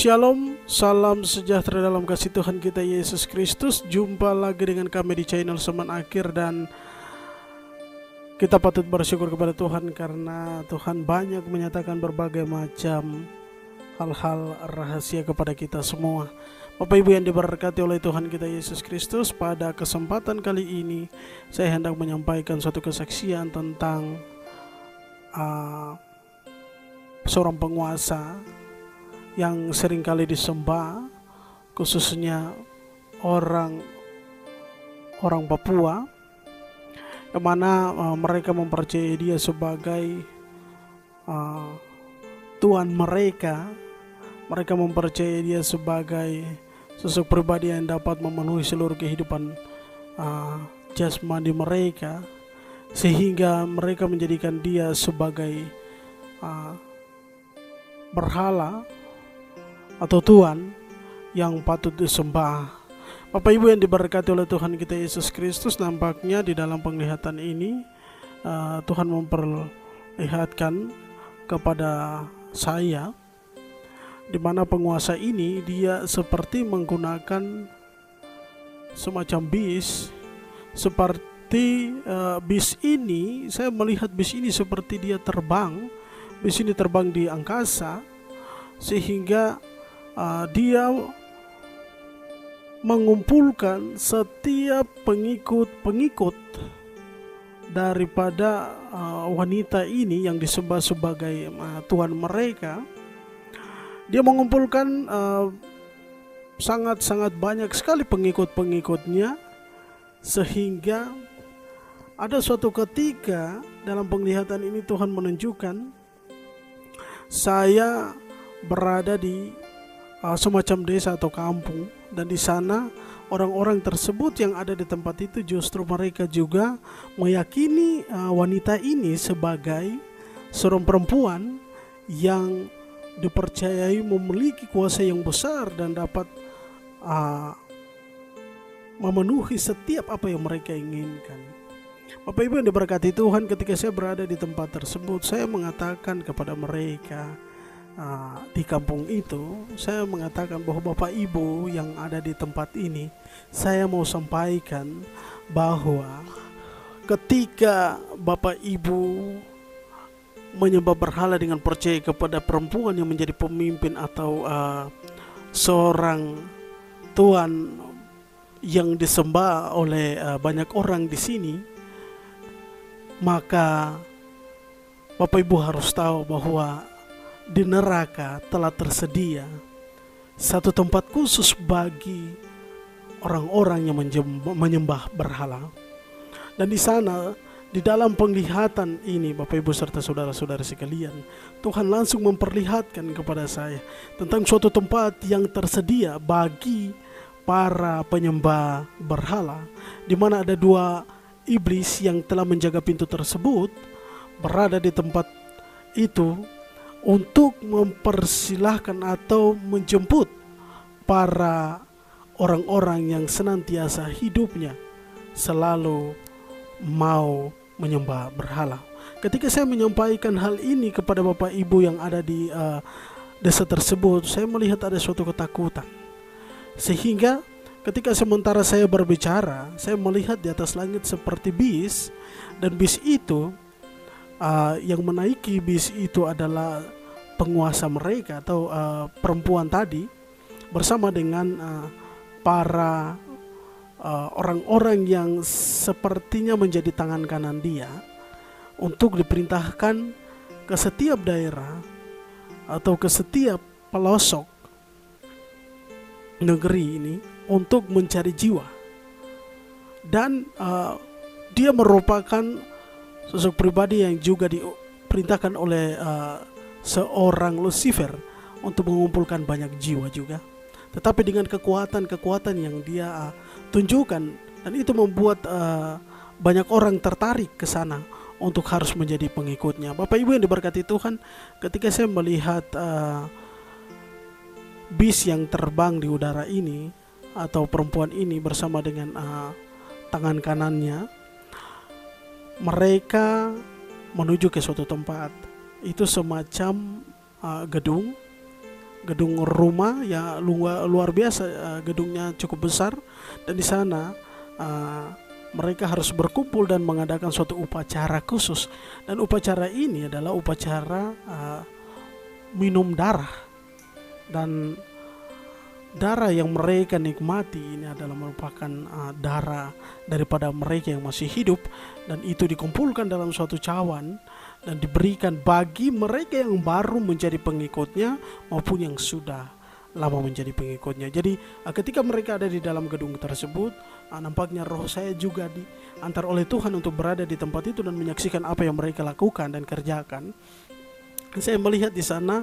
Shalom, salam sejahtera dalam kasih Tuhan kita Yesus Kristus. Jumpa lagi dengan kami di channel Semen Akhir, dan kita patut bersyukur kepada Tuhan karena Tuhan banyak menyatakan berbagai macam hal-hal rahasia kepada kita semua. Bapak Ibu yang diberkati oleh Tuhan kita Yesus Kristus, pada kesempatan kali ini saya hendak menyampaikan suatu kesaksian tentang seorang penguasa yang seringkali disembah, khususnya orang Papua, yang mana mereka mempercayai dia sebagai Tuhan mereka. Mereka mempercayai dia sebagai sosok pribadi yang dapat memenuhi seluruh kehidupan jasmani mereka, sehingga mereka menjadikan dia sebagai berhala atau Tuhan yang patut disembah. Bapak Ibu yang diberkati oleh Tuhan kita Yesus Kristus, nampaknya di dalam penglihatan ini Tuhan memperlihatkan kepada saya di mana penguasa ini dia seperti menggunakan semacam bis. Seperti bis ini, saya melihat bis ini seperti dia terbang. Bis ini terbang di angkasa, sehingga dia mengumpulkan setiap pengikut-pengikut daripada wanita ini yang disembah sebagai Tuhan mereka. Dia mengumpulkan sangat-sangat banyak sekali pengikut-pengikutnya, sehingga ada suatu ketika dalam penglihatan ini Tuhan menunjukkan saya berada di semacam desa atau kampung, dan di sana orang-orang tersebut yang ada di tempat itu justru mereka juga meyakini wanita ini sebagai seorang perempuan yang dipercayai memiliki kuasa yang besar dan dapat memenuhi setiap apa yang mereka inginkan. Bapak Ibu yang diberkati Tuhan, ketika saya berada di tempat tersebut, saya mengatakan kepada mereka di kampung itu, saya mengatakan bahwa Bapak Ibu yang ada di tempat ini, saya mau sampaikan bahwa ketika Bapak Ibu menyembah berhala dengan percaya kepada perempuan yang menjadi pemimpin atau seorang Tuhan yang disembah oleh banyak orang di sini, maka Bapak Ibu harus tahu bahwa di neraka telah tersedia satu tempat khusus bagi orang-orang yang menyembah berhala. Dan di sana, di dalam penglihatan ini, Bapak Ibu serta saudara-saudara sekalian, Tuhan langsung memperlihatkan kepada saya tentang suatu tempat yang tersedia bagi para penyembah berhala, di mana ada dua iblis yang telah menjaga pintu tersebut berada di tempat itu untuk mempersilahkan atau menjemput para orang-orang yang senantiasa hidupnya selalu mau menyembah berhala. Ketika saya menyampaikan hal ini kepada Bapak Ibu yang ada di desa tersebut, saya melihat ada suatu ketakutan. Sehingga ketika sementara saya berbicara, saya melihat di atas langit seperti bis, dan bis itu yang menaiki bis itu adalah penguasa mereka atau perempuan tadi, bersama dengan para orang-orang yang sepertinya menjadi tangan kanan dia, untuk diperintahkan ke setiap daerah atau ke setiap pelosok negeri ini untuk mencari jiwa. Dan dia merupakan sosok pribadi yang juga diperintahkan oleh seorang Lucifer untuk mengumpulkan banyak jiwa juga. Tetapi dengan kekuatan yang dia tunjukkan, dan itu membuat banyak orang tertarik ke sana untuk harus menjadi pengikutnya. Bapak Ibu yang diberkati Tuhan, ketika saya melihat bis yang terbang di udara ini, atau perempuan ini bersama dengan tangan kanannya, mereka menuju ke suatu tempat. Itu semacam gedung gedung rumah ya luar biasa, gedungnya cukup besar, dan di sana mereka harus berkumpul dan mengadakan suatu upacara khusus, dan upacara ini adalah upacara minum darah, dan darah yang mereka nikmati ini adalah merupakan darah daripada mereka yang masih hidup, dan itu dikumpulkan dalam suatu cawan dan diberikan bagi mereka yang baru menjadi pengikutnya maupun yang sudah lama menjadi pengikutnya. Jadi ketika mereka ada di dalam gedung tersebut, nampaknya roh saya juga diantar oleh Tuhan untuk berada di tempat itu dan menyaksikan apa yang mereka lakukan dan kerjakan. Saya melihat di sana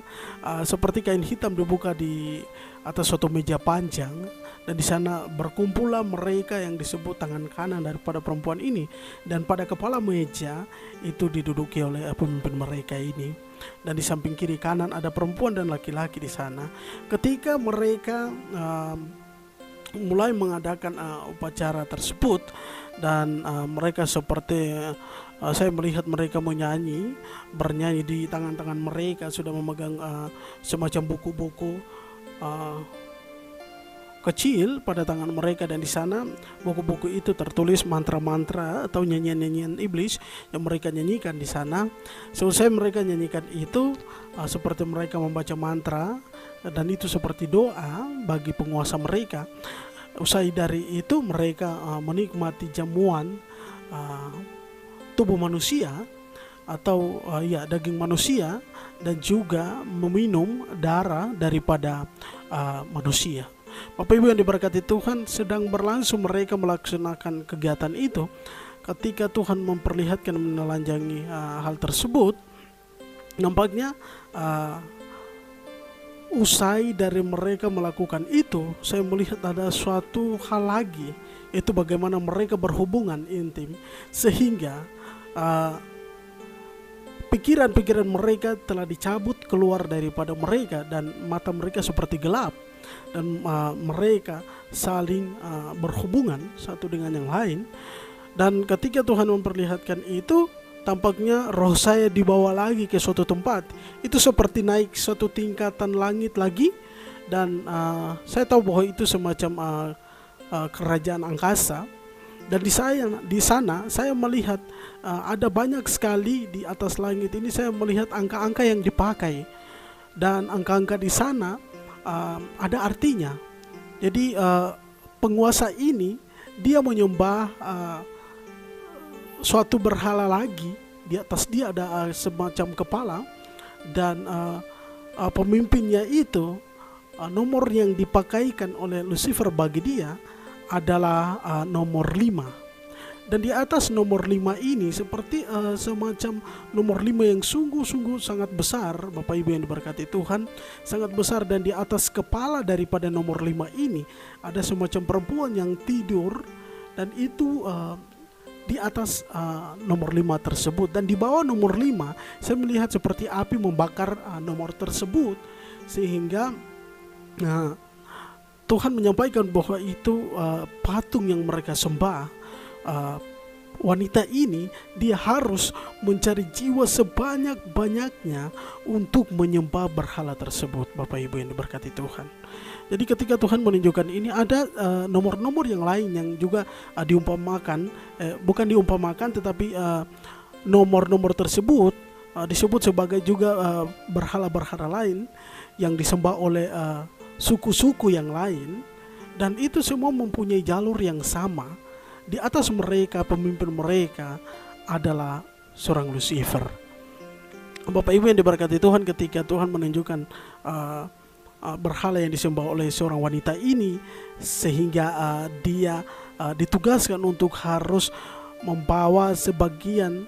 seperti kain hitam dibuka di atas suatu meja panjang, dan di sana berkumpullah mereka yang disebut tangan kanan daripada perempuan ini, dan pada kepala meja itu diduduki oleh pemimpin mereka ini, dan di samping kiri kanan ada perempuan dan laki-laki di sana. Ketika mereka mulai mengadakan upacara tersebut, dan mereka seperti saya melihat mereka bernyanyi di tangan-tangan mereka sudah memegang semacam buku-buku kecil pada tangan mereka, dan di sana buku-buku itu tertulis mantra-mantra atau nyanyian-nyanyian iblis yang mereka nyanyikan di sana. Selesai mereka nyanyikan itu seperti mereka membaca mantra, dan itu seperti doa bagi penguasa mereka. Usai dari itu mereka menikmati jamuan tubuh manusia atau daging manusia, dan juga meminum darah daripada manusia. Bapak Ibu yang diberkati Tuhan, sedang berlangsung mereka melaksanakan kegiatan itu. Ketika Tuhan memperlihatkan menelanjangi hal tersebut, nampaknya usai dari mereka melakukan itu, saya melihat ada suatu hal lagi, itu bagaimana mereka berhubungan intim, sehingga pikiran-pikiran mereka telah dicabut keluar daripada mereka, dan mata mereka seperti gelap, dan mereka saling berhubungan satu dengan yang lain. Dan ketika Tuhan memperlihatkan itu, tampaknya roh saya dibawa lagi ke suatu tempat. Itu seperti naik suatu tingkatan langit lagi, dan saya tahu bahwa itu semacam kerajaan angkasa. Dan di sana saya melihat ada banyak sekali di atas langit ini, saya melihat angka-angka yang dipakai, dan angka-angka di sana ada artinya. Jadi penguasa ini dia menyembah suatu berhala lagi. Di atas dia ada semacam kepala, dan pemimpinnya itu nomor yang dipakaikan oleh Lucifer bagi dia adalah nomor 5. Dan di atas nomor 5 ini seperti semacam nomor 5 yang sungguh-sungguh sangat besar, Bapak Ibu yang diberkati Tuhan, sangat besar. Dan di atas kepala daripada nomor 5 ini ada semacam perempuan yang tidur, dan itu di atas nomor 5 tersebut. Dan di bawah nomor 5 saya melihat seperti api membakar nomor tersebut, sehingga Tuhan menyampaikan bahwa itu patung yang mereka sembah. Wanita ini dia harus mencari jiwa sebanyak-banyaknya untuk menyembah berhala tersebut, Bapak Ibu yang diberkati Tuhan. Jadi ketika Tuhan menunjukkan ini, ada nomor-nomor yang lain yang juga diumpamakan, bukan diumpamakan tetapi nomor-nomor tersebut disebut sebagai juga berhala-berhala lain yang disembah oleh suku-suku yang lain, dan itu semua mempunyai jalur yang sama. Di atas mereka, pemimpin mereka adalah seorang Lucifer. Bapak Ibu yang diberkati Tuhan, ketika Tuhan menunjukkan berhala yang disembah oleh seorang wanita ini, sehingga dia ditugaskan untuk harus membawa sebagian,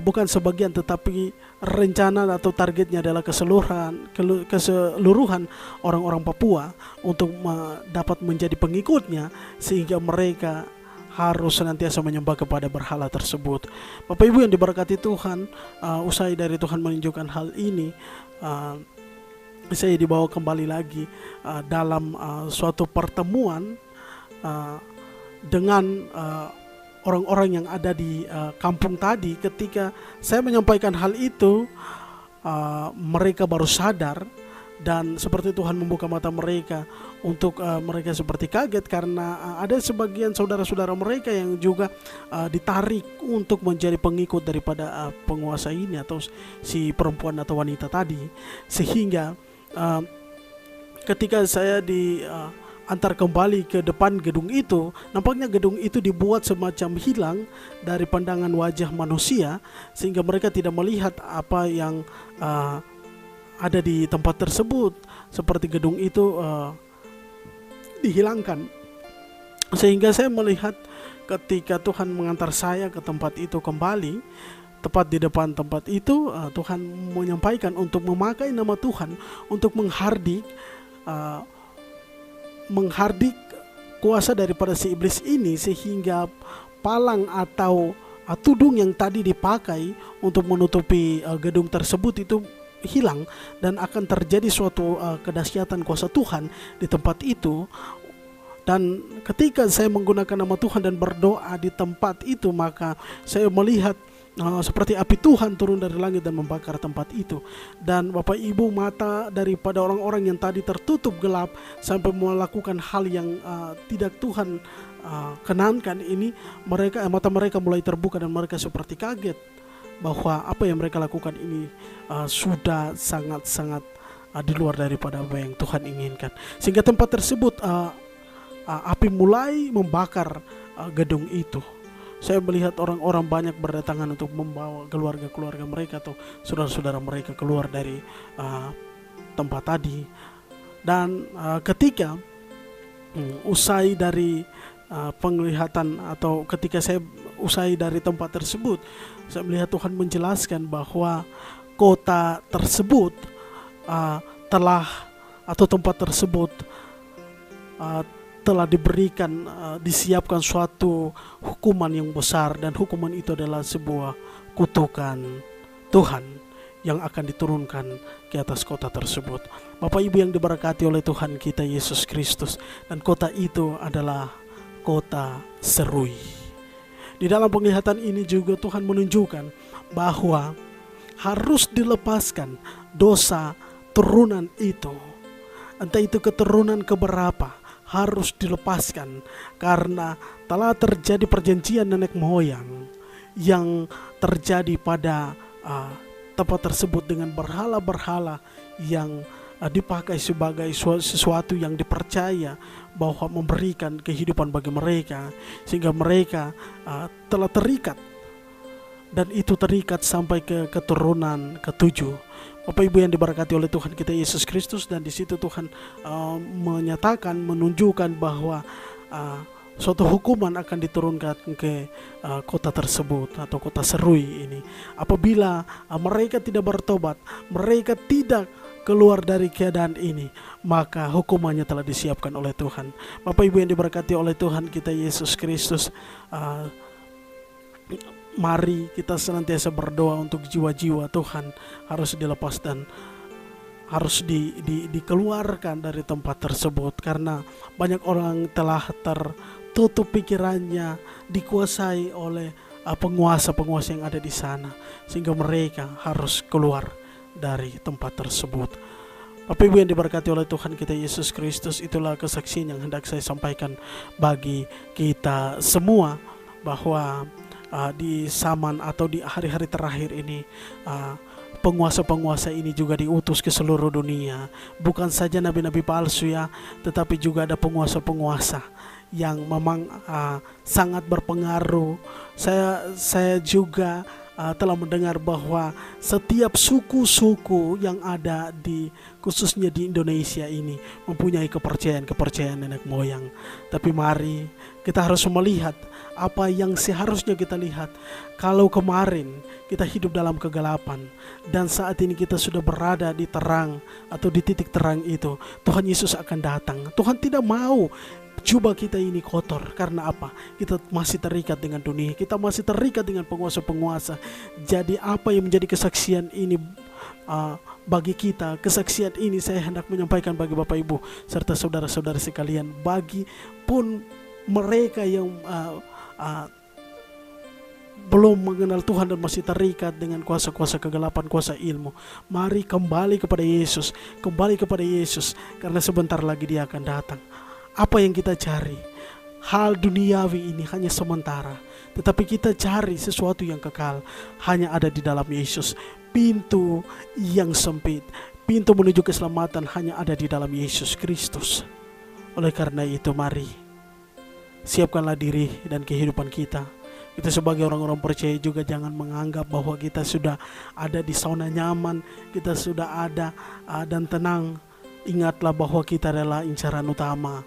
bukan sebagian tetapi rencana atau targetnya adalah keseluruhan orang-orang Papua untuk dapat menjadi pengikutnya, sehingga mereka harus senantiasa menyembah kepada berhala tersebut. Bapak Ibu yang diberkati Tuhan, usai dari Tuhan menunjukkan hal ini, saya dibawa kembali lagi dalam suatu pertemuan dengan orang-orang yang ada di kampung tadi. Ketika saya menyampaikan hal itu, mereka baru sadar Dan seperti Tuhan membuka mata mereka untuk mereka seperti kaget karena ada sebagian saudara-saudara mereka yang juga ditarik untuk menjadi pengikut daripada penguasa ini atau si perempuan atau wanita tadi. Sehingga ketika saya antar kembali ke depan gedung itu, nampaknya gedung itu dibuat semacam hilang dari pandangan wajah manusia, sehingga mereka tidak melihat apa yang ada di tempat tersebut, seperti gedung itu dihilangkan. Sehingga saya melihat ketika Tuhan mengantar saya ke tempat itu kembali, tepat di depan tempat itu, Tuhan menyampaikan untuk memakai nama Tuhan untuk menghardik kuasa daripada si iblis ini, sehingga palang atau tudung yang tadi dipakai untuk menutupi gedung tersebut itu hilang, dan akan terjadi suatu kedahsyatan kuasa Tuhan di tempat itu. Dan ketika saya menggunakan nama Tuhan dan berdoa di tempat itu, maka saya melihat seperti api Tuhan turun dari langit dan membakar tempat itu. Dan Bapak Ibu, mata daripada orang-orang yang tadi tertutup gelap sampai melakukan hal yang tidak Tuhan kenankan ini, mata mereka mulai terbuka dan mereka seperti kaget bahwa apa yang mereka lakukan ini sudah sangat-sangat di luar daripada apa yang Tuhan inginkan. Sehingga tempat tersebut api mulai membakar gedung itu. Saya melihat orang-orang banyak berdatangan untuk membawa keluarga-keluarga mereka atau saudara-saudara mereka keluar dari tempat tadi. Dan ketika usai dari penglihatan, atau ketika saya usai dari tempat tersebut, saya melihat Tuhan menjelaskan bahwa kota tersebut tempat tersebut telah diberikan, disiapkan suatu hukuman yang besar, dan hukuman itu adalah sebuah kutukan Tuhan yang akan diturunkan ke atas kota tersebut. Bapak Ibu yang diberkati oleh Tuhan kita Yesus Kristus, dan kota itu adalah kota Serui. Di dalam penglihatan ini juga Tuhan menunjukkan bahwa harus dilepaskan dosa turunan itu, entah itu keturunan keberapa, harus dilepaskan, karena telah terjadi perjanjian nenek moyang yang terjadi pada tempat tersebut dengan berhala-berhala yang dipakai sebagai sesuatu yang dipercaya bahwa memberikan kehidupan bagi mereka, sehingga mereka telah terikat, dan itu terikat sampai ke keturunan ketujuh. Bapak Ibu yang diberkati oleh Tuhan kita Yesus Kristus, dan di situ Tuhan menunjukkan bahwa suatu hukuman akan diturunkan ke kota tersebut atau kota Serui ini. Apabila mereka tidak bertobat, mereka tidak keluar dari keadaan ini, maka hukumannya telah disiapkan oleh Tuhan. Bapak Ibu yang diberkati oleh Tuhan kita Yesus Kristus, mari kita senantiasa berdoa untuk jiwa-jiwa Tuhan harus dilepas dan harus dikeluarkan dari tempat tersebut, karena banyak orang telah tertutup pikirannya, dikuasai oleh penguasa-penguasa yang ada di sana, sehingga mereka harus keluar dari tempat tersebut. Bapak Ibu yang diberkati oleh Tuhan kita Yesus Kristus, itulah kesaksian yang hendak saya sampaikan bagi kita semua, bahwa di zaman atau di hari-hari terakhir ini, penguasa-penguasa ini juga diutus ke seluruh dunia. Bukan saja nabi-nabi palsu ya, tetapi juga ada penguasa-penguasa yang memang sangat berpengaruh. Saya juga telah mendengar bahwa setiap suku-suku yang ada khususnya di Indonesia ini mempunyai kepercayaan nenek moyang. Tapi mari kita harus melihat apa yang seharusnya kita lihat. Kalau kemarin kita hidup dalam kegelapan, dan saat ini kita sudah berada di terang atau di titik terang itu, Tuhan Yesus akan datang. Tuhan tidak mau jubah kita ini kotor. Karena apa? Kita masih terikat dengan dunia, kita masih terikat dengan penguasa-penguasa. Jadi apa yang menjadi kesaksian ini bagi kita? Kesaksian ini saya hendak menyampaikan bagi Bapak Ibu serta saudara-saudara sekalian, bagi pun mereka yang belum mengenal Tuhan dan masih terikat dengan kuasa-kuasa kegelapan, kuasa ilmu, mari kembali kepada Yesus, kembali kepada Yesus, karena sebentar lagi Dia akan datang. Apa yang kita cari? Hal duniawi ini hanya sementara, tetapi kita cari sesuatu yang kekal, hanya ada di dalam Yesus. Pintu yang sempit, pintu menuju keselamatan hanya ada di dalam Yesus Kristus. Oleh karena itu, mari siapkanlah diri dan kehidupan kita. Kita sebagai orang-orang percaya juga jangan menganggap bahwa kita sudah ada di zona nyaman, kita sudah ada dan tenang. Ingatlah bahwa kita adalah incaran utama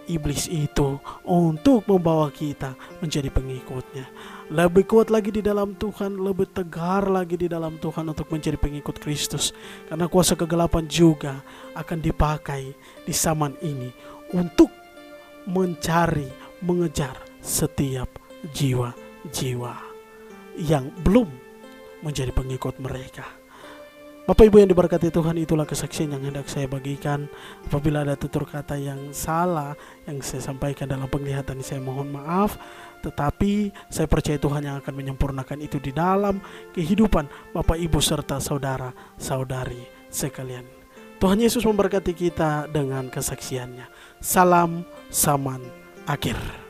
iblis itu untuk membawa kita menjadi pengikutnya. Lebih kuat lagi di dalam Tuhan, lebih tegar lagi di dalam Tuhan untuk menjadi pengikut Kristus. Karena kuasa kegelapan juga akan dipakai di zaman ini untuk mencari, mengejar setiap jiwa-jiwa yang belum menjadi pengikut mereka. Bapak Ibu yang diberkati Tuhan, itulah kesaksian yang hendak saya bagikan. Apabila ada tutur kata yang salah yang saya sampaikan dalam penglihatan, saya mohon maaf. Tetapi saya percaya Tuhan yang akan menyempurnakan itu di dalam kehidupan Bapak Ibu serta saudara-saudari sekalian. Tuhan Yesus memberkati kita dengan kesaksiannya. Salam Saman Akhir.